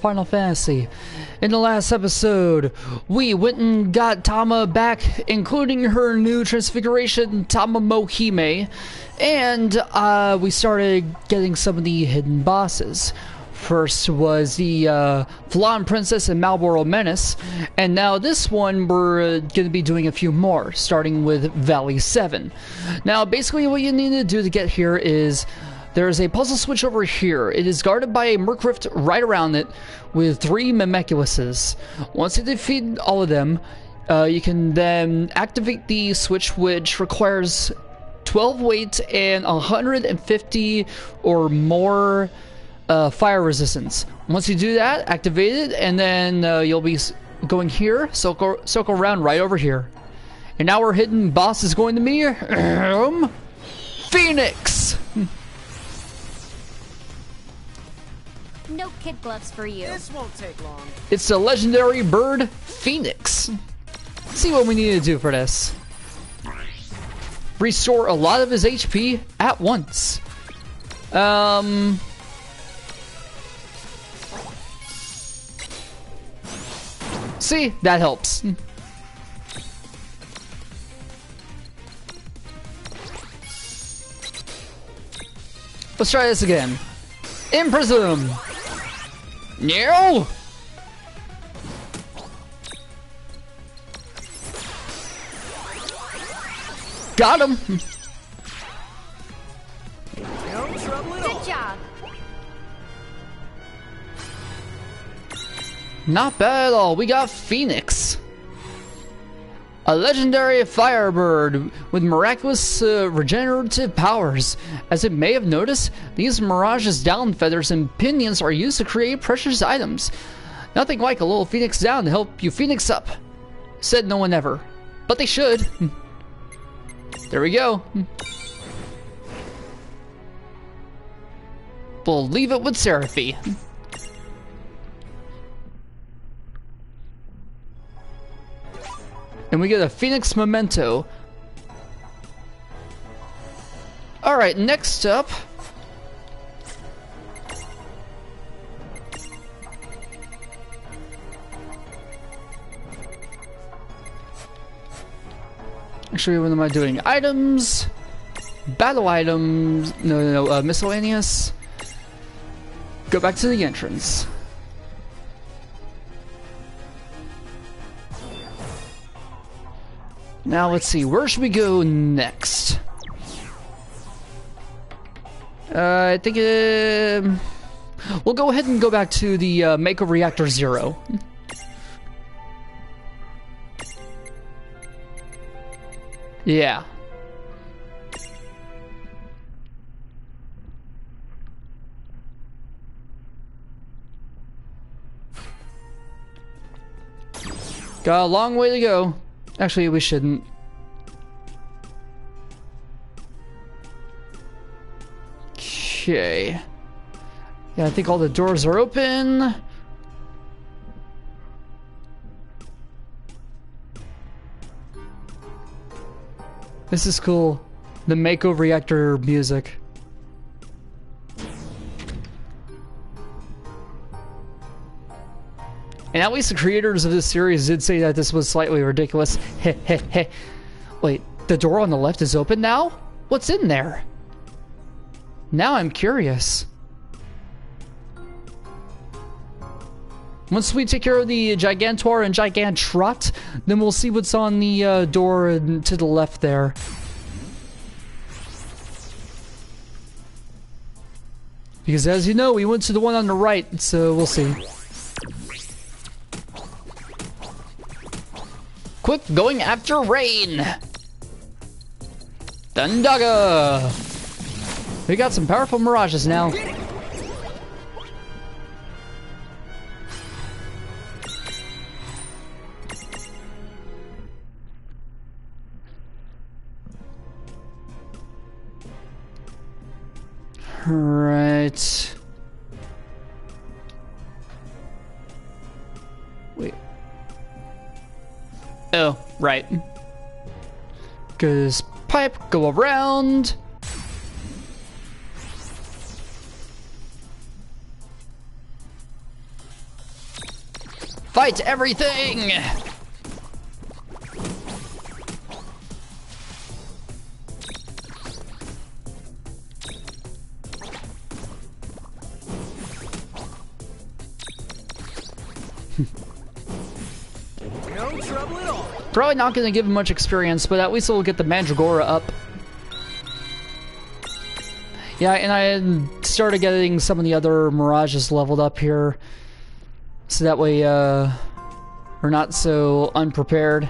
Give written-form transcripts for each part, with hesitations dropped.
Final Fantasy. In the last episode, we went and got Tama back, including her new transfiguration, Tama Mohime, and we started getting some of the hidden bosses. First was the Flan Princess and Malboro Menace, and now this one we're going to be doing a few more, starting with Valley 7. Now basically what you need to do to get here is there's a puzzle switch over here. It is guarded by a Merc Rift right around it with 3 Mimeculuses. Once you defeat all of them, you can then activate the switch, which requires 12 weight and 150 or more fire resistance. Once you do that, activate it, and then you'll be going here, circle around right over here. And now our hidden boss is going to be Phoenix! No kid gloves for you. This won't take long. It's the legendary bird Phoenix. Let's see what we need to do for this. Restore a lot of his HP at once. See, that helps. Let's try this again. Imprison. No. Got him. No trouble at all. Good job. Not bad at all. We got Phoenix. A legendary firebird with miraculous regenerative powers. As it may have noticed, these Mirages' down feathers and pinions are used to create precious items. Nothing like a little Phoenix down to help you Phoenix up. Said no one ever. But they should. There we go. We'll leave it with Seraphy. And we get a Phoenix Memento. Alright, next up. Actually, what am I doing? Items. Battle items. No, miscellaneous. Go back to the entrance. Now let's see, where should we go next? I think we'll go ahead and go back to the Mako Reactor 0. Yeah. Got a long way to go. Actually, we shouldn't. Okay. Yeah, I think all the doors are open. This is cool. The Mako Reactor music. And at least the creators of this series did say that this was slightly ridiculous. Heh heh heh. Wait, the door on the left is open now? What's in there? Now I'm curious. Once we take care of the Gigantor and Gigantrot, then we'll see what's on the door to the left there. Because as you know, we went to the one on the right, so we'll see. Quick, going after Rain! Thundaga! We got some powerful Mirages now. Right. Wait. Oh, right. Cause pipe, go around. Fight everything! No trouble at all. Probably not going to give him much experience, but at least we'll get the Mandragora up. Yeah, and I had started getting some of the other Mirages leveled up here, so that way we're not so unprepared.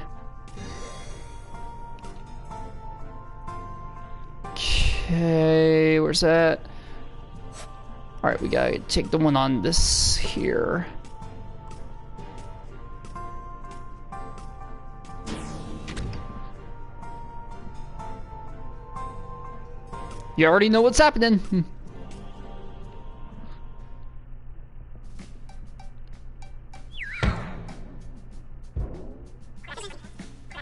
Okay, where's that? Alright, we gotta take the one on this here. You already know what's happening.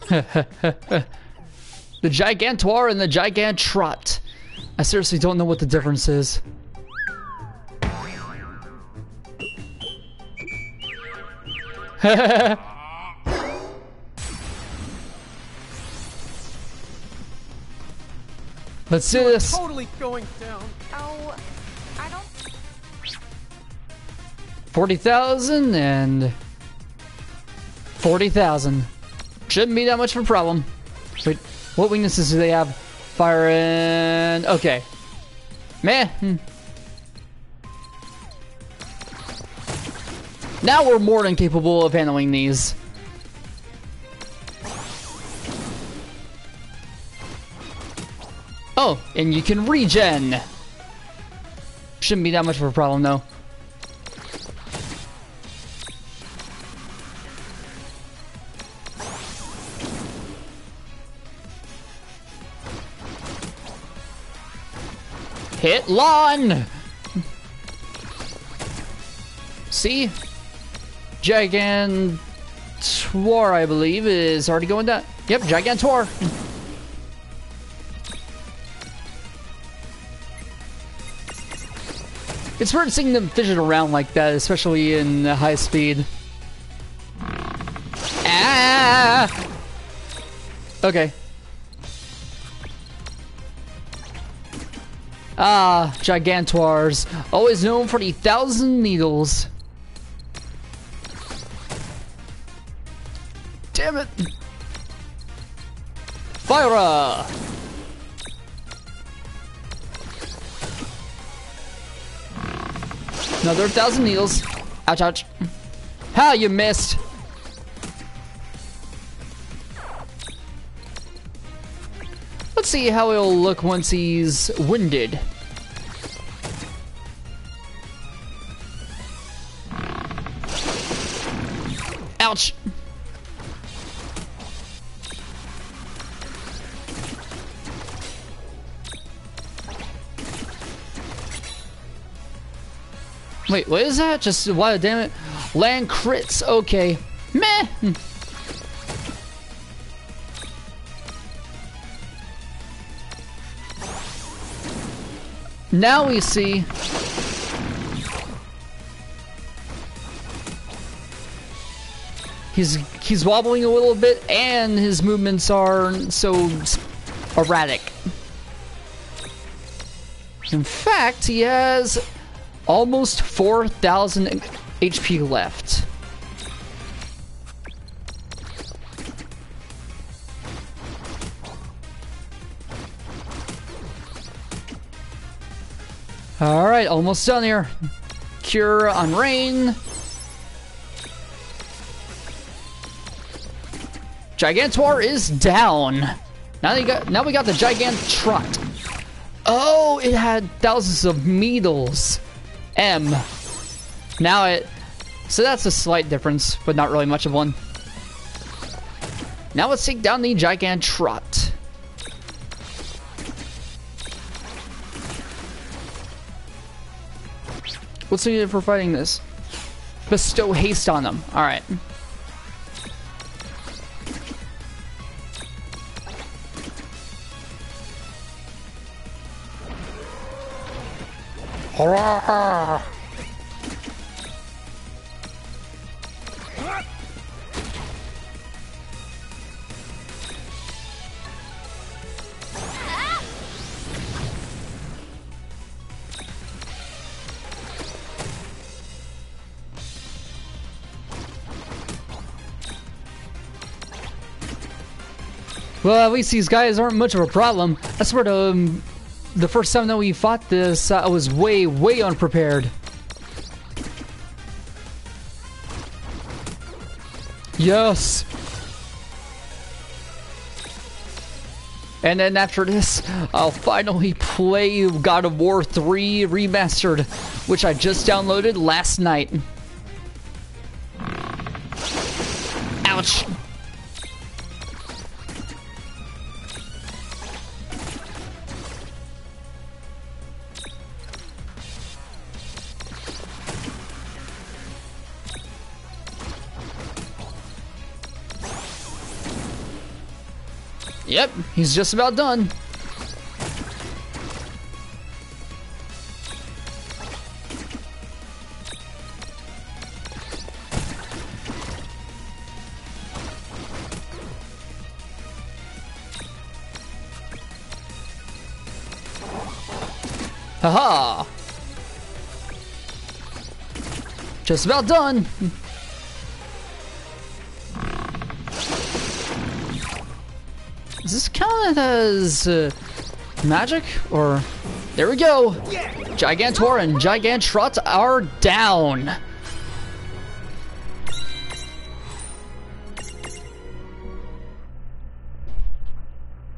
The Gigantor and the Gigantrot. I seriously don't know what the difference is. Let's do this. Totally going down. Oh, I don't... 40,000 and 40,000. Shouldn't be that much of a problem. Wait, what weaknesses do they have? Fire and... okay. Meh. Now we're more than capable of handling these. Oh, and you can regen. Shouldn't be that much of a problem, though. Hit lawn. See? Gigantor, I believe, is already going down. Yep, Gigantor. It's weird seeing them fidget around like that, especially in high speed. Ah! Okay. Ah, Gigantors, always known for the 1,000 needles. Damn it! Fire! Another 1,000 needles. Ouch, ouch. Ha, you missed. Let's see how he'll look once he's winded. Ouch. Wait, what is that? Just, why, damn it. Land crits, okay. Meh. Now we see he's wobbling a little bit and his movements are so erratic. In fact, he has almost 4,000 HP left. Alright, almost done here. Cure on rain. Gigantor is down. Now we got the Gigantrot. Oh, it had thousands of needles. M. Now it... so that's a slight difference, but not really much of one. Now let's take down the Gigantrot. What's needed for fighting this? Bestow haste on them. Alright. Well, at least these guys aren't much of a problem. I swear the first time that we fought this, I was way unprepared. Yes! And then after this, I'll finally play God of War 3 Remastered, which I just downloaded last night. Ouch! Yep, he's just about done. Haha! Just about done. Is this counted as magic? Or there we go. Gigantor and Gigantrot are down.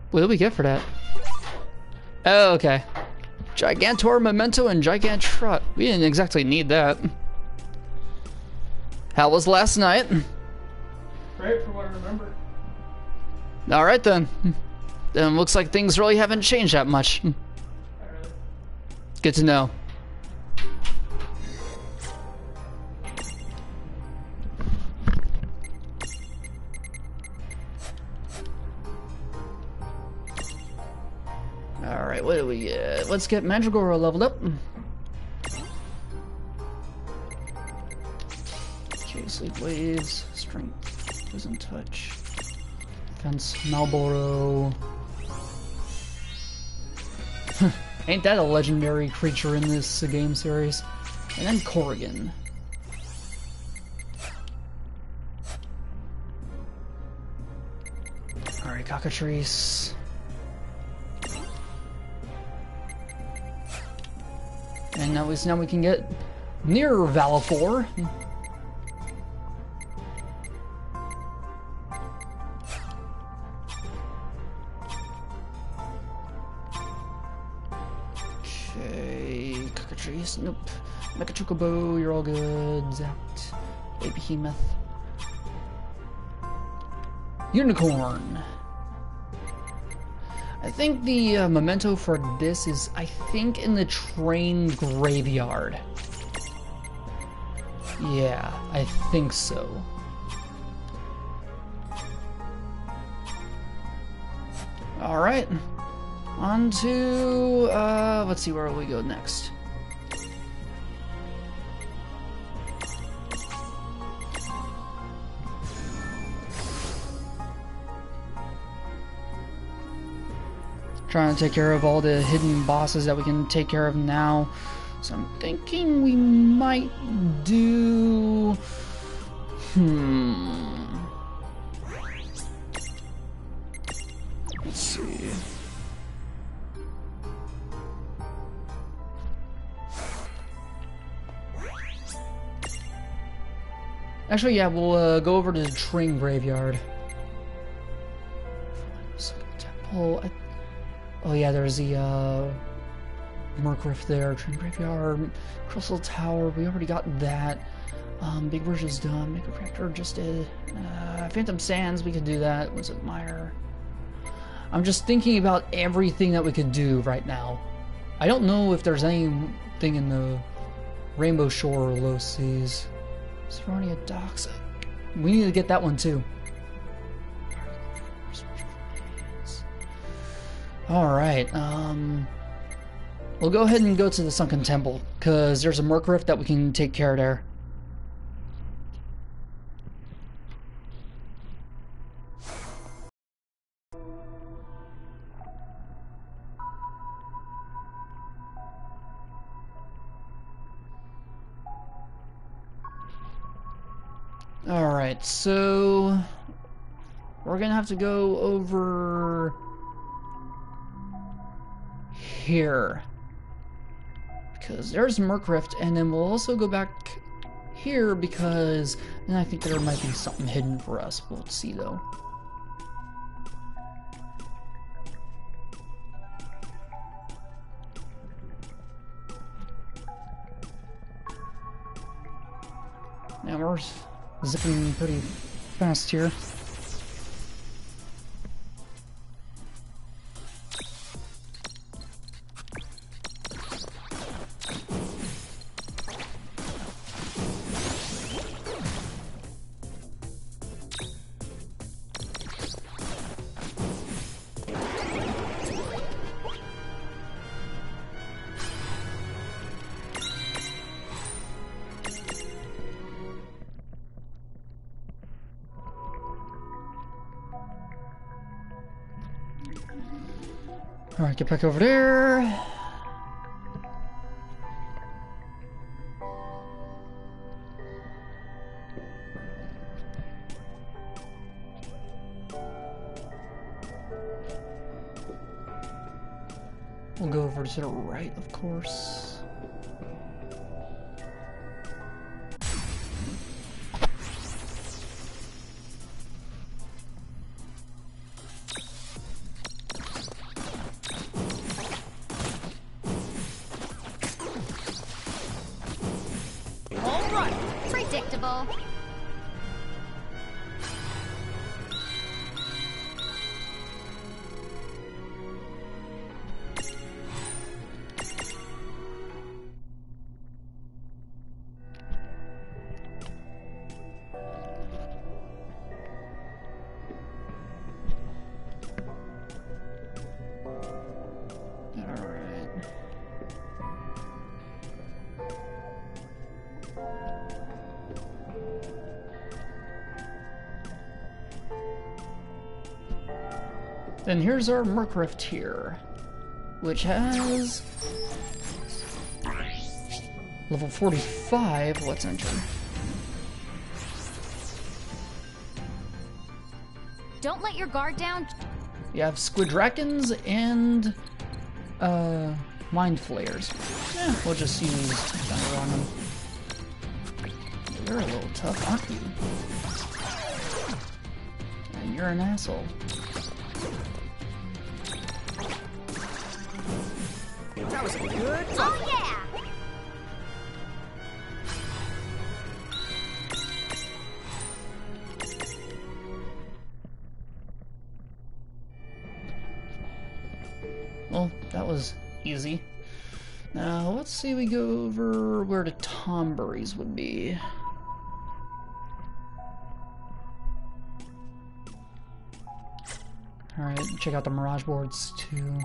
What did we get for that? Oh, okay. Gigantor, Memento, and Gigantrot. We didn't exactly need that. How was last night? Great for what I remember. Alright then. Then looks like things really haven't changed that much. Good to know. Alright, what do we get? Let's get Mandragora leveled up. Okay, Sleep Waves, Strength, Poison Touch. Defense, Malboro. Ain't that a legendary creature in this game series? And then Corrigan. Alright, Cockatrice. And at least now we can get near Valifor. Nope. Mecha Chocobo, you're all good. Zapt. Behemoth. Unicorn. I think the memento for this is, I think, in the train graveyard. Yeah, I think so. Alright. On to, let's see, where will we go next? Trying to take care of all the hidden bosses that we can take care of now. So I'm thinking we might do... Let's see. Actually, yeah, we'll go over to the train graveyard. Temple. Oh yeah, there's the Merc Rift there, Train Graveyard, Crystal Tower, we already got that. Big Bridge is done, Mega Reactor just did. Phantom Sands, we could do that. Was it Mire? I'm just thinking about everything that we could do right now. I don't know if there's anything in the Rainbow Shore or Low Seas. Seronia Docks. We need to get that one too. Alright, we'll go ahead and go to the Sunken Temple, because there's a Merc Rift that we can take care of there. Alright, so we're gonna have to go over here. Because there's Mercrift, and then we'll also go back here because then I think there might be something hidden for us. We'll see though. Now we're zipping pretty fast here. Alright, get back over there. We'll go over to the right, of course. Predictable. Then here's our Mercrift here, which has level 45. Let's enter. Don't let your guard down. You have Squid Drakens and Mind Flayers. Yeah, we'll just use Thunder on them. You're a little tough, aren't you? And you're an asshole. That was good. Oh yeah! Well, that was easy. Now, let's see, we go over where the Tomberries would be. Alright, check out the Mirage boards too.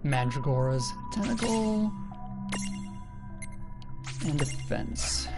Mandragora's Tentacle and Defense.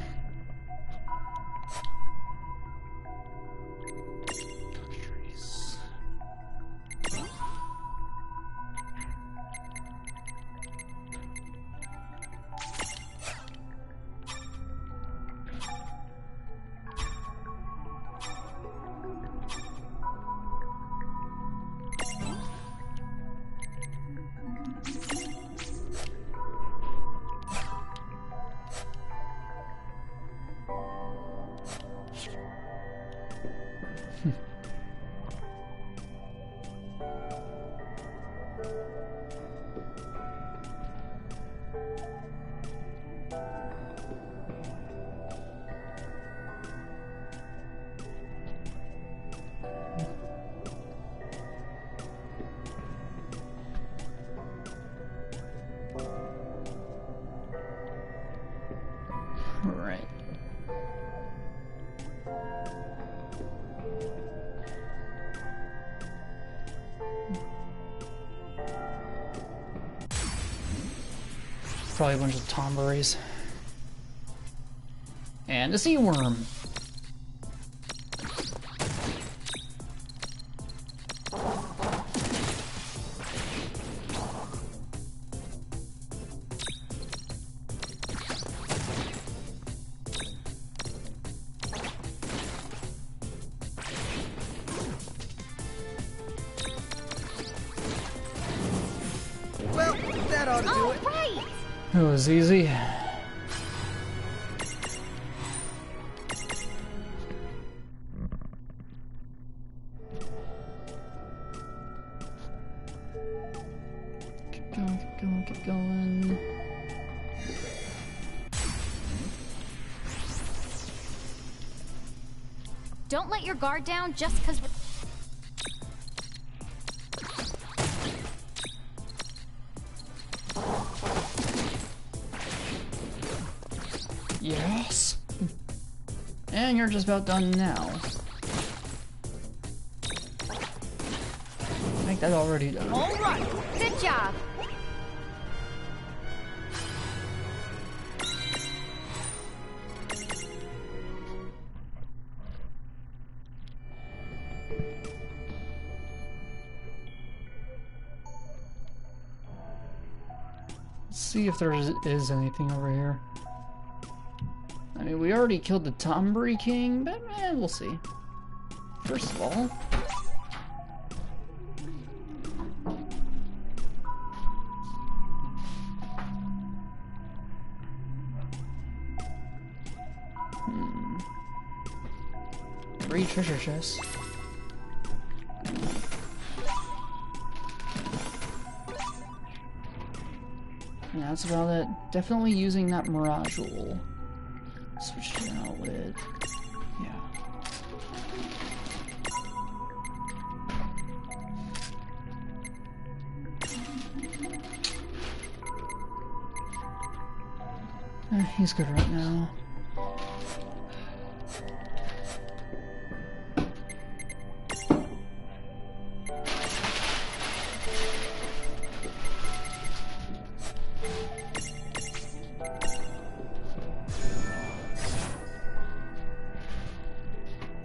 Right. Probably a bunch of Tomberries. And a sea worm. It was easy. Keep going, keep going, keep going. Don't let your guard down just because we're... Yes. And you're just about done now. I think that's already done. All right. Good job. Let's see if there is anything over here. I mean, we already killed the Tombury King, but we'll see. First of all... Three treasure chests. And that's about it. Definitely using that Mirage Wool. Switch it out with... yeah. He's good right now.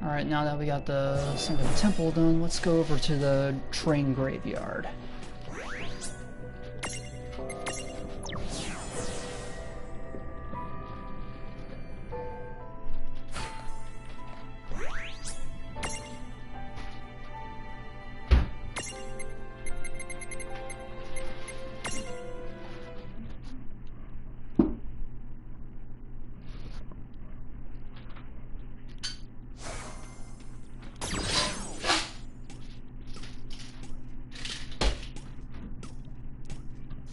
Alright, now that we got the Sunken Temple done, let's go over to the train graveyard.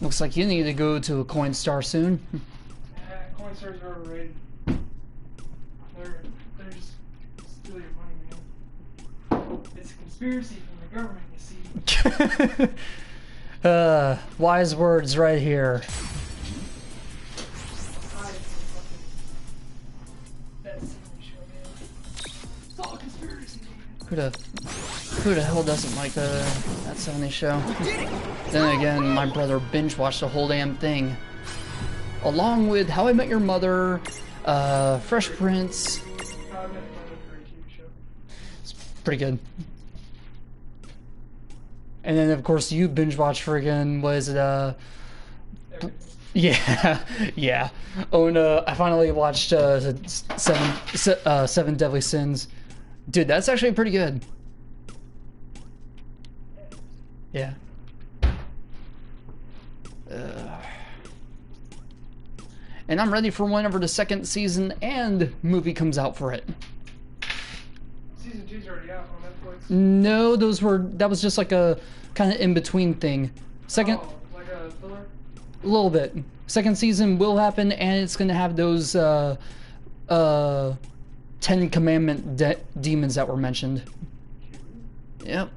Looks like you need to go to a coin star soon. Yeah, coin stars are overrated. They're just steal your money, man. It's a conspiracy from the government, you see. Wise words right here. It's all a conspiracy, Who man. the hell doesn't like that 70s show? Then again, my brother binge watched the whole damn thing. Along with How I Met Your Mother, Fresh Prince. It's pretty good. And then of course you binge watch friggin' was it yeah, yeah. Oh no, I finally watched Seven Deadly Sins. Dude, that's actually pretty good. Yeah. And I'm ready for whenever the second season and movie comes out for it. Season 2's already out on Netflix. No, that was just like a kind of in-between thing. Second... Oh, like a filler? A little bit. Second season will happen, and it's gonna have those, 10 Commandment demons that were mentioned. Yep.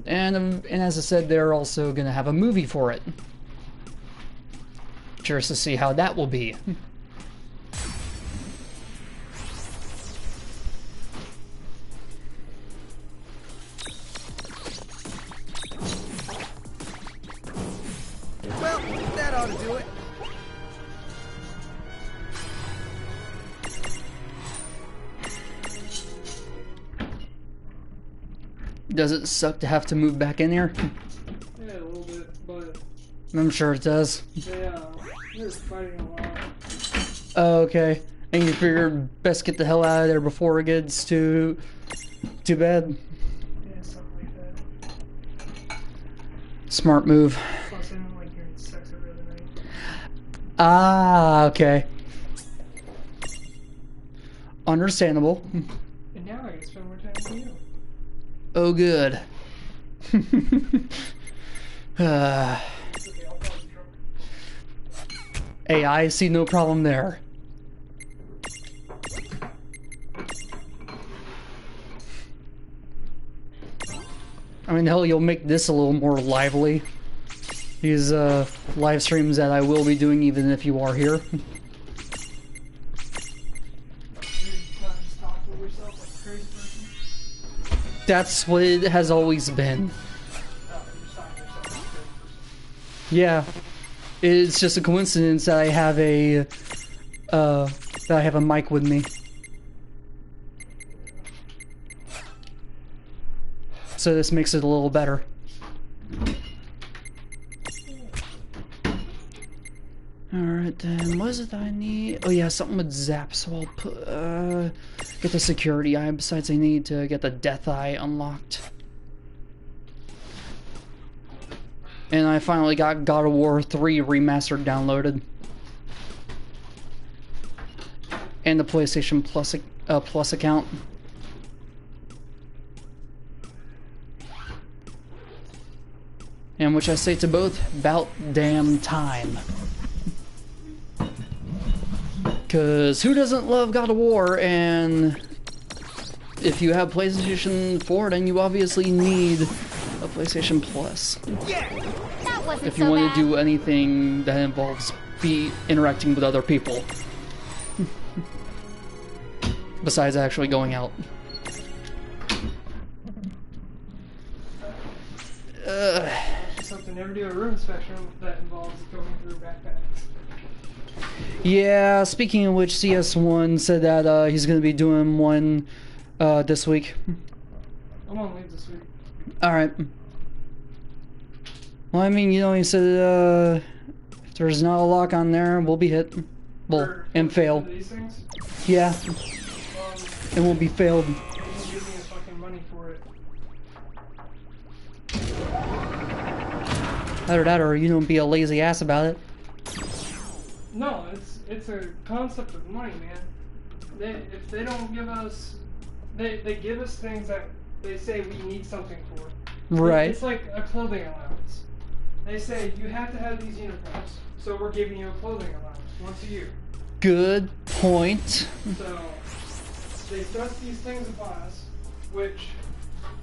And as I said, they're also gonna have a movie for it. Curious to see how that will be. Well, that ought to do it. Does it suck to have to move back in here? Yeah, a little bit, but I'm sure it does. they're fighting a lot. Oh, okay. And you figured best get the hell out of there before it gets too bad. Yeah, something like that. Smart move. Plus, I don't like hearing sex every other Ah, okay. Understandable. And now I can spend more time with you. Oh, good. It's okay, I'll probably be drunk. Hey, I see no problem there. I mean, hell, you'll make this a little more lively. These live streams that I will be doing even if you are here. You're not just talking to yourself like a crazy person. That's what it has always been. You're just talking to yourself like a crazy person. Yeah. It's just a coincidence that I have a mic with me. So this makes it a little better. Alright then, what is it that I need? Oh yeah, something with Zap, so I'll put, get the security eye. Besides, I need to get the death eye unlocked. And I finally got God of War 3 Remastered downloaded. And the PlayStation Plus account. And which I say to both, about damn time. Cause who doesn't love God of War? And if you have PlayStation 4, then you obviously need a PlayStation Plus. That wasn't If you so want bad. to do anything that involves interacting with other people. Besides actually going out. Something never do a room inspection that involves going through backpacks. Yeah, speaking of which, CS1 said that he's going to be doing one this week. I'm on leave this week. Alright. Well, I mean, you know, he said if there's not a lock on there, we'll be hit. Well, and fail. These things? Yeah, and we'll be failed. You can give me the fucking money for it. Either that or you don't be a lazy ass about it. No, it's a concept of money, man. If they don't give us, they give us things that they say we need something for. Right. It's like a clothing allowance. They say you have to have these uniforms, so we're giving you a clothing allowance once a year. Good point. So they thrust these things upon us, which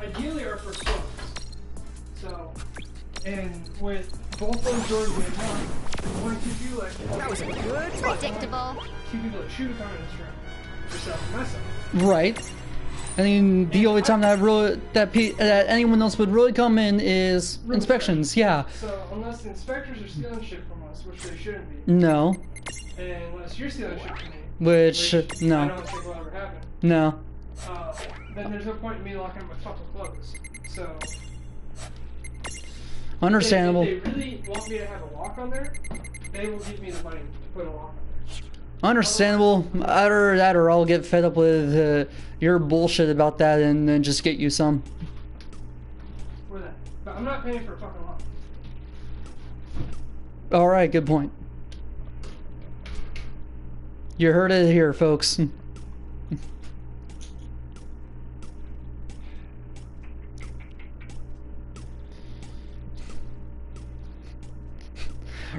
ideally are for clothes. So, and with both those doors being locked, only two people that That was a good Predictable. two people that shoot on in this room, yourself and myself. Right. I mean, the only time that anyone else would really come in is inspections. Yeah. So unless the inspectors are stealing shit from us, which they shouldn't be, No. and unless you're stealing shit from me, Which no. I don't think will ever happen, No. then there's no point in me locking up my fucking clothes. So Understandable. If they really want me to have a lock on there, they will give me the money to put a lock on there. Understandable. Either that or I'll get fed up with your bullshit about that and then just get you some. Or that. But I'm not paying for a fucking lock. Alright, good point. You heard it here, folks.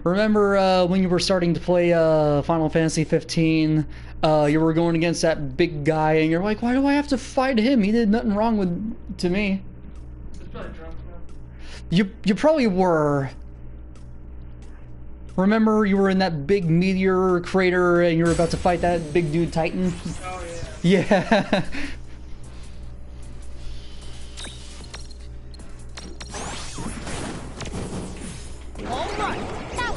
Remember when you were starting to play Final Fantasy 15, you were going against that big guy and you're like, why do I have to fight him? He did nothing wrong to me. It's probably drunk now. You probably were. Remember you were in that big meteor crater and you were about to fight that big dude Titan? Oh yeah. Yeah.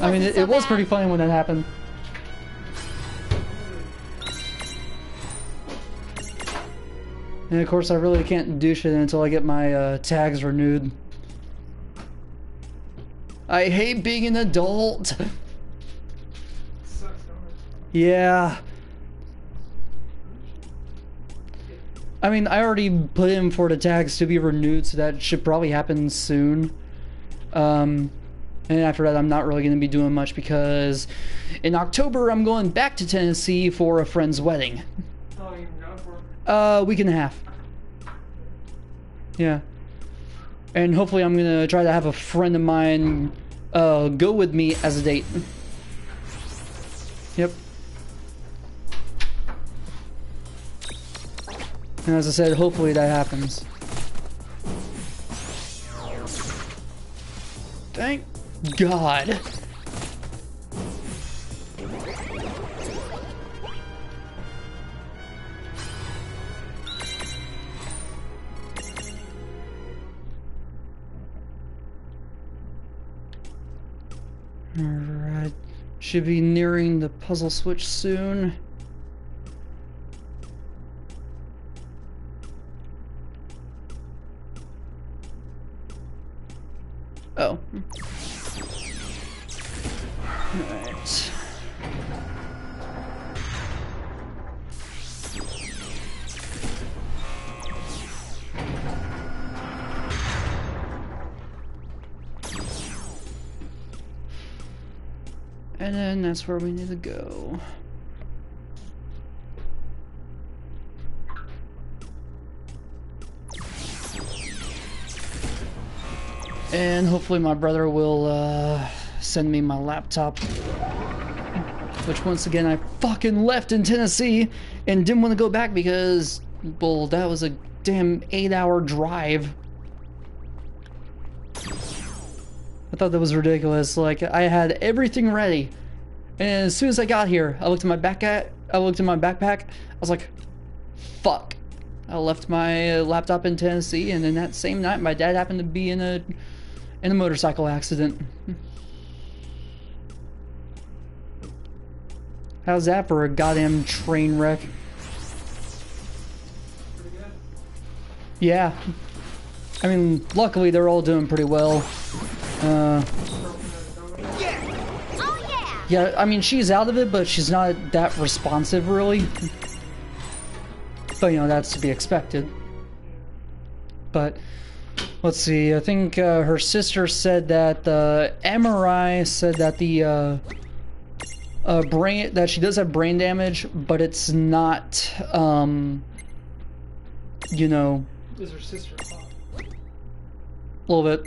I mean, it was pretty funny when that happened. And of course, I really can't do shit until I get my tags renewed. I hate being an adult. Sucks, don't it? Yeah. I mean, I already put in for the tags to be renewed, so that should probably happen soon. And And after that, I'm not really going to be doing much because in October, I'm going back to Tennessee for a friend's wedding. How long have you been gone for? A week and a half. Yeah. And hopefully I'm going to try to have a friend of mine go with me as a date. Yep. And as I said, hopefully that happens. Thank God. Alright. Should be nearing the puzzle switch soon. Oh. Alright. And then that's where we need to go. And hopefully my brother will send me my laptop. Which once again I fucking left in Tennessee and didn't want to go back because, well, that was a damn 8-hour drive. I thought that was ridiculous. Like, I had everything ready. And as soon as I got here, I looked in my backpack. I was like, fuck. I left my laptop in Tennessee, and then that same night my dad happened to be in a motorcycle accident. How's that for a goddamn train wreck? Pretty good. Yeah. I mean, luckily they're all doing pretty well. Oh yeah! Yeah, I mean, she's out of it, but she's not that responsive, really. But, you know, that's to be expected. But, let's see, I think her sister said that the MRI said that the that she does have brain damage, but it's not, you know... Is her sister hot? A little bit.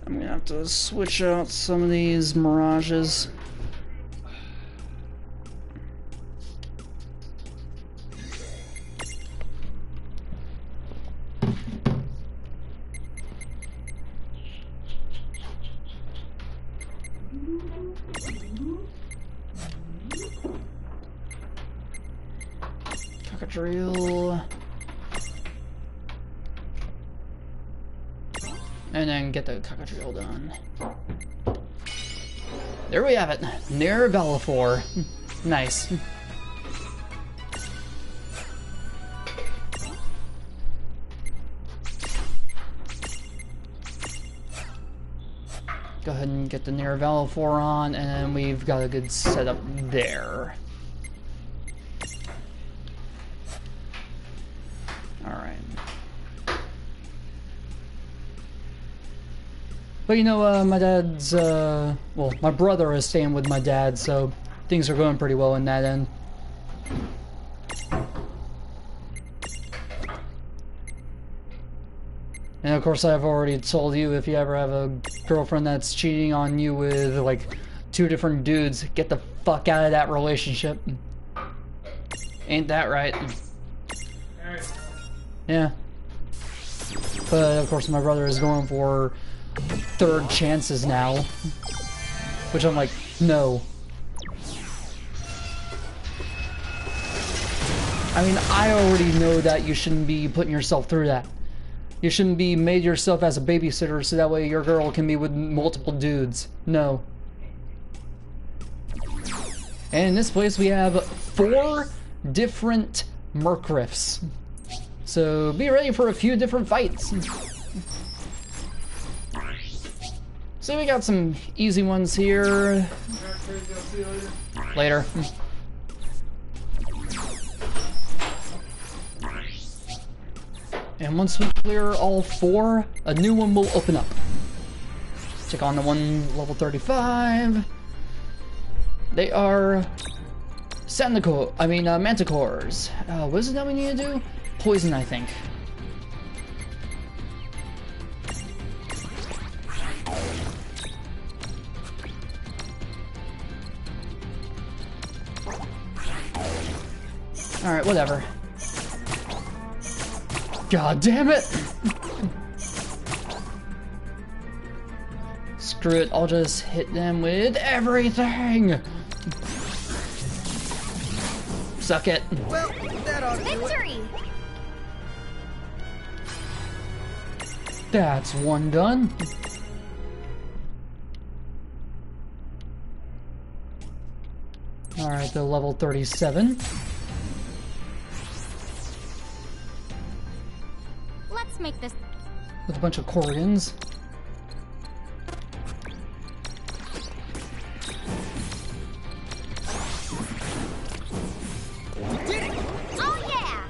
I'm gonna have to switch out some of these Mirages. Drill. And then get the cockadrill done. There we have it. Near Valifor. Nice. Go ahead and get the near Valifor on, and we've got a good setup there. Alright. But you know, my dad's, well, my brother is staying with my dad, so things are going pretty well in that end. And of course, I've already told you, if you ever have a girlfriend that's cheating on you with, like, 2 different dudes, get the fuck out of that relationship. Ain't that right? Alright. Yeah. But of course my brother is going for 3rd chances now. Which I'm like, no. I mean, I already know that you shouldn't be putting yourself through that. You shouldn't be made yourself as a babysitter so that way your girl can be with multiple dudes. No. And in this place we have 4 different Mercriffs. So be ready for a few different fights. So we got some easy ones here. Later. And once we clear all 4, a new one will open up. Check on the one level 35. They are manticores. What is it that we need to do? Poison, I think. Alright, whatever. God damn it! Screw it, I'll just hit them with everything! Suck it. Well, that ought to do it. Victory! That's one done. Alright, the level 37. Let's make this. With a bunch of Corrigan. Oh yeah!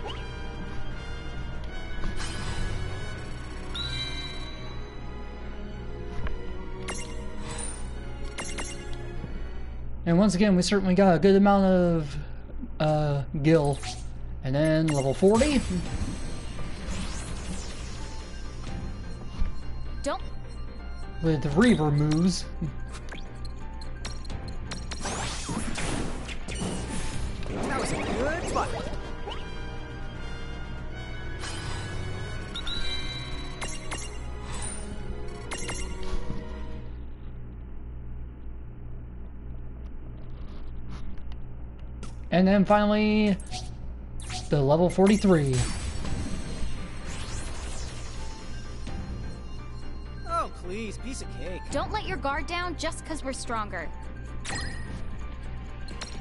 And once again, we certainly got a good amount of gil. And then level 40. Don't. With Reaver moves. That was a good fight. And then finally, the level 43. Oh, please, piece of cake. Don't let your guard down just because we're stronger.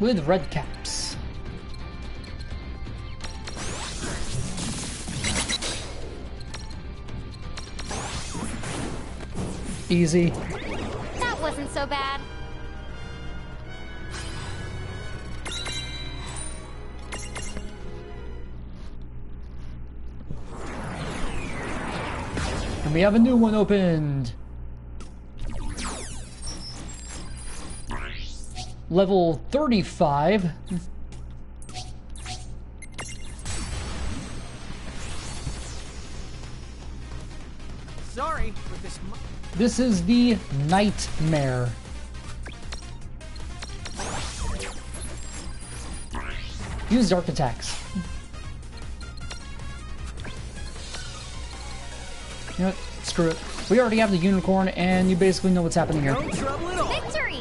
With red caps. Easy. That wasn't so bad. And we have a new one opened. Level 35. Sorry, with this. This is the Nightmare. Use dark attacks. You know what? Screw it. We already have the unicorn, and you basically know what's happening here. No trouble at all. Victory!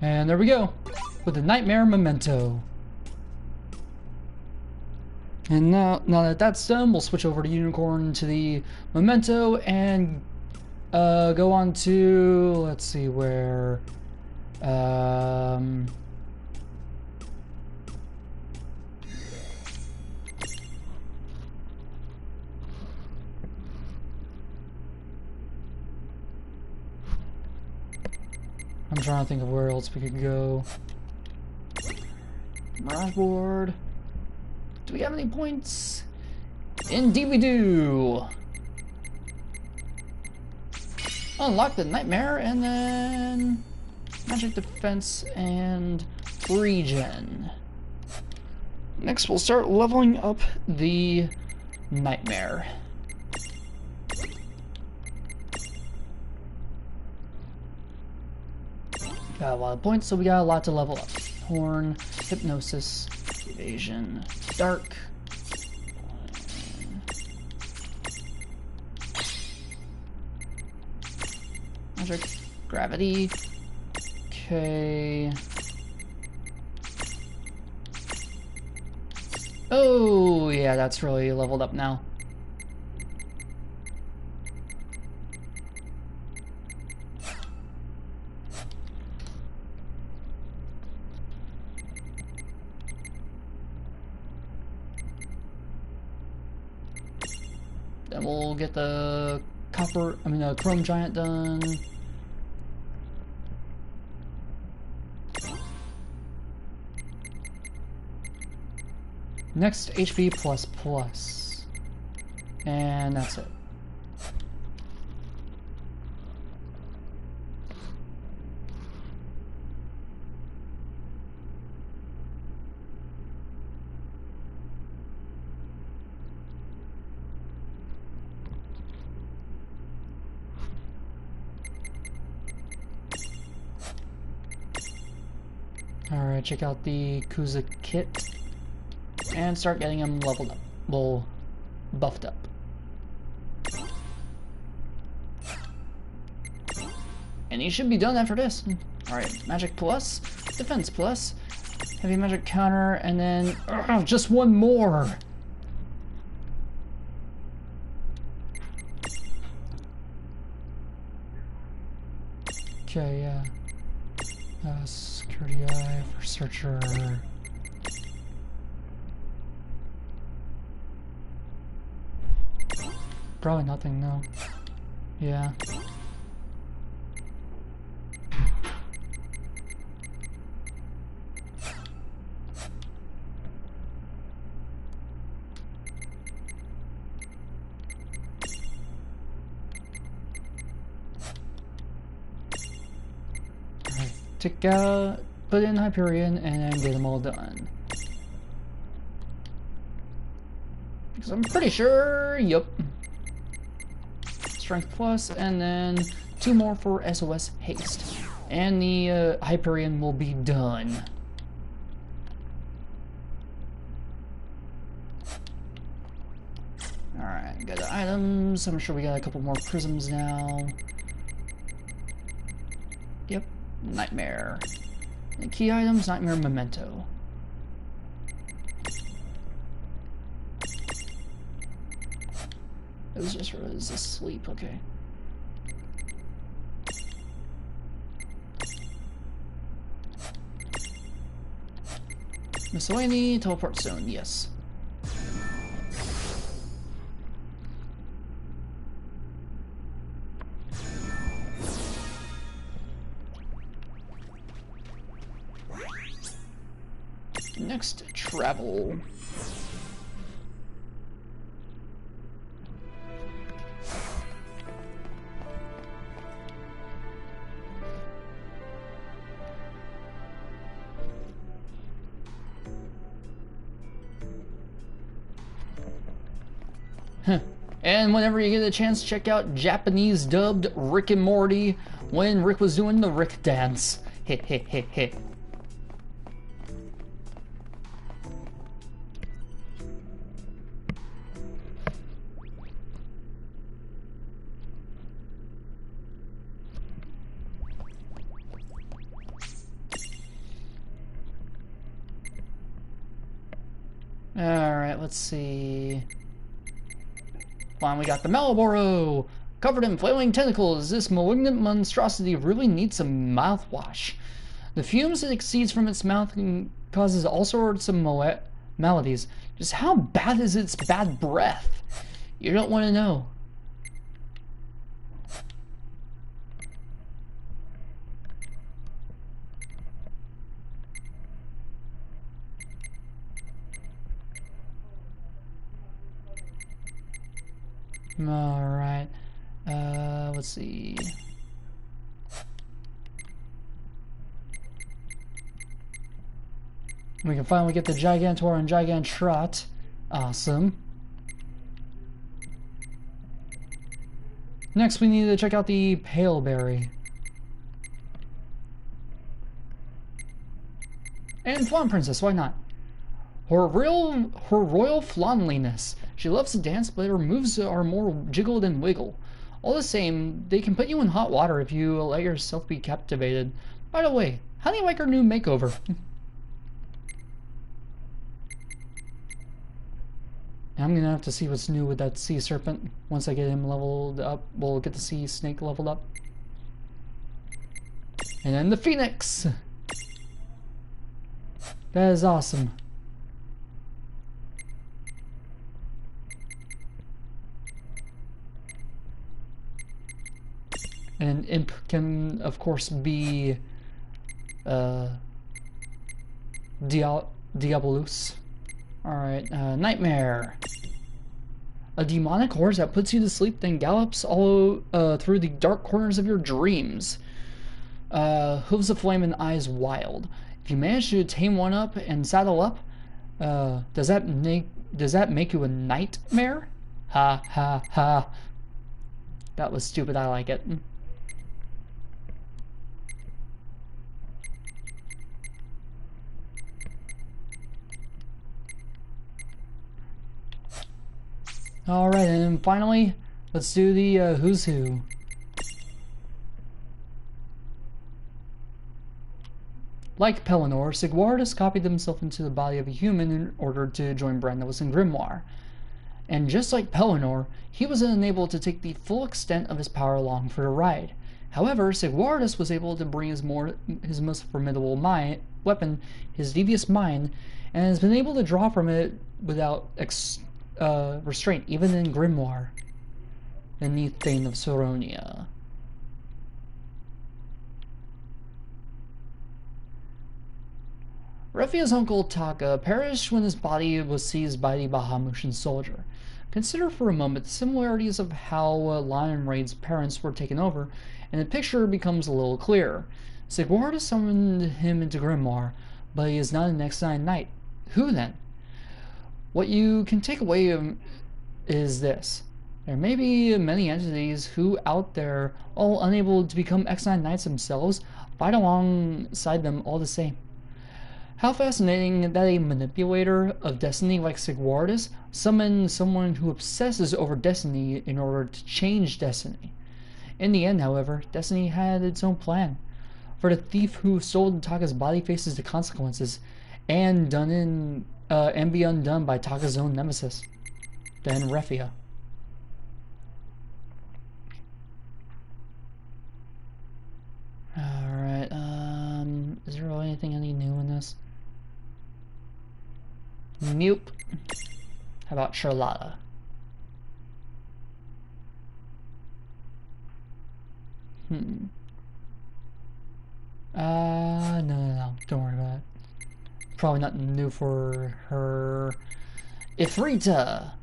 And there we go, with the Nightmare Memento. And now that that's done, we'll switch over to Unicorn to the Memento and go on to, let's see where, I'm trying to think of where else we could go. Mirage board. Do we have any points? Indeed we do! Unlock the Nightmare, and then Magic Defense and Regen. Next we'll start leveling up the Nightmare. Got a lot of points, so we got a lot to level up. Horn, Hypnosis, Evasion, Dark. Magic, Gravity. Okay. Oh, yeah, that's really leveled up now. Then we'll get the chrome giant done. Next, HP plus. And that's it. Alright, check out the Kuza kit and start getting him leveled up. Well, buffed up. And he should be done after this. Alright, magic plus, defense plus, heavy magic counter, and then just one more. Okay, yeah. Security eye for searcher. Probably nothing, no. Yeah. Take out, put in Hyperion, and then get them all done. Because I'm pretty sure, yep. Strength plus, and then 2 more for SOS haste. And the Hyperion will be done. Alright, got the items. I'm sure we got a couple more prisms now. Yep. Nightmare. The key items, Nightmare Memento. It was just asleep, okay. Miscellany, teleport zone, yes. Next, travel. And whenever you get a chance, check out Japanese dubbed Rick and Morty when Rick was doing the Rick dance. Heh heh heh heh. Alright, let's see. Fine, we got the Malboro! Covered in flailing tentacles, this malignant monstrosity really needs some mouthwash. The fumes it exceeds from its mouth causes all sorts of maladies. Just how bad is its bad breath? You don't want to know. Alright, let's see. We can finally get the Gigantor and Gigantrot. Awesome. Next, we need to check out the Paleberry. And Fawn Princess, why not? Her royal flaunliness. She loves to dance, but her moves are more jiggle than wiggle. All the same, they can put you in hot water if you let yourself be captivated. By the way, how do you like her new makeover? I'm gonna have to see what's new with that sea serpent. Once I get him leveled up, we'll get the sea snake leveled up. And then the phoenix! That is awesome. an imp can, of course, be Diabolus. Alright, Nightmare. A demonic horse that puts you to sleep, then gallops all through the dark corners of your dreams. Hooves of flame and eyes wild. If you manage to tame one up and saddle up, does that make you a nightmare? Ha ha ha. That was stupid, I like it. Alright, and then finally, let's do the Who's Who. Like Pellinor, Sigwardus copied himself into the body of a human in order to join Brandelis and Grimoire. And just like Pellinor, he was unable to take the full extent of his power along for the ride. However, Sigwardus was able to bring his most formidable weapon, his devious mind, and has been able to draw from it without restraint, even in Grimoire, the Thane of Soronia. Refia's uncle Taka perished when his body was seized by the Bahamutian soldier. Consider for a moment the similarities of how Lion Raid's parents were taken over, and the picture becomes a little clearer. Sigwardus summoned him into Grimoire, but he is not an X9 knight. Who then? What you can take away is this. There may be many entities who out there, all unable to become X9 knights themselves, fight alongside them all the same. How fascinating that a manipulator of destiny like Sigwardus summoned someone who obsesses over destiny in order to change destiny. In the end, however, destiny had its own plan. For the thief who stole Taka's body faces the consequences, and be undone by Taka's own nemesis, then Refia. Alright, is there really anything any new in this? Nope. How about Charlotta? No. Don't worry about it. Probably nothing new for her. Ifrita!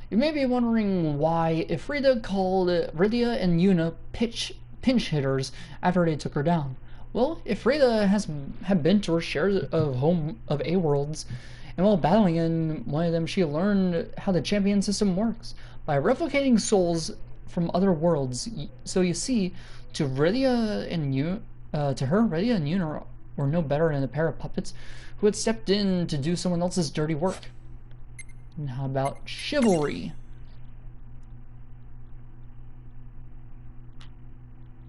You may be wondering why Ifrita called Rydia and Yuna pinch hitters after they took her down. Well, Ifrita had been to her share of home of A-worlds, and while battling in one of them, she learned how the champion system works by replicating souls from other worlds. So you see, to Rydia and Yuna were no better than a pair of puppets who had stepped in to do someone else's dirty work. And how about chivalry?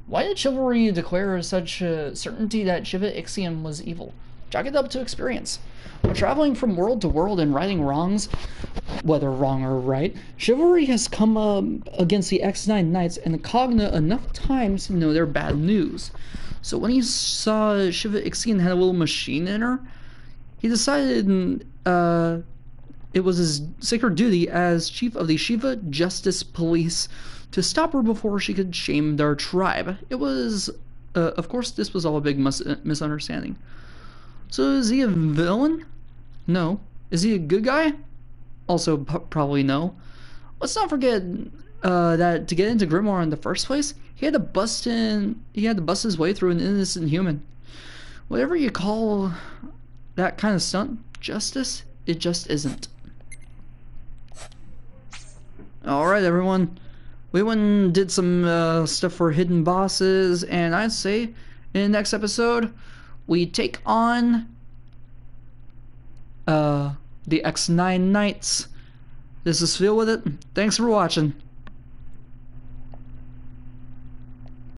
Why did chivalry declare such certainty that Shiva Ixion was evil? Chalk it up to experience. While traveling from world to world and righting wrongs, whether wrong or right, chivalry has come against the X9 Knights and the Cogna enough times to know their bad news. So when he saw Shiva Ixion had a little machine in her, he decided it was his sacred duty as chief of the Shiva Justice Police to stop her before she could shame their tribe. It was, of course, this was all a big misunderstanding. So is he a villain? No. Is he a good guy? Also, probably no. Let's not forget that to get into Grimoire in the first place, he had to bust his way through an innocent human. Whatever you call that kind of stunt, justice, it just isn't. Alright, everyone. We went and did some stuff for hidden bosses, and I'd say in the next episode, we take on the X9 Knights. This is Phil with it. Thanks for watching.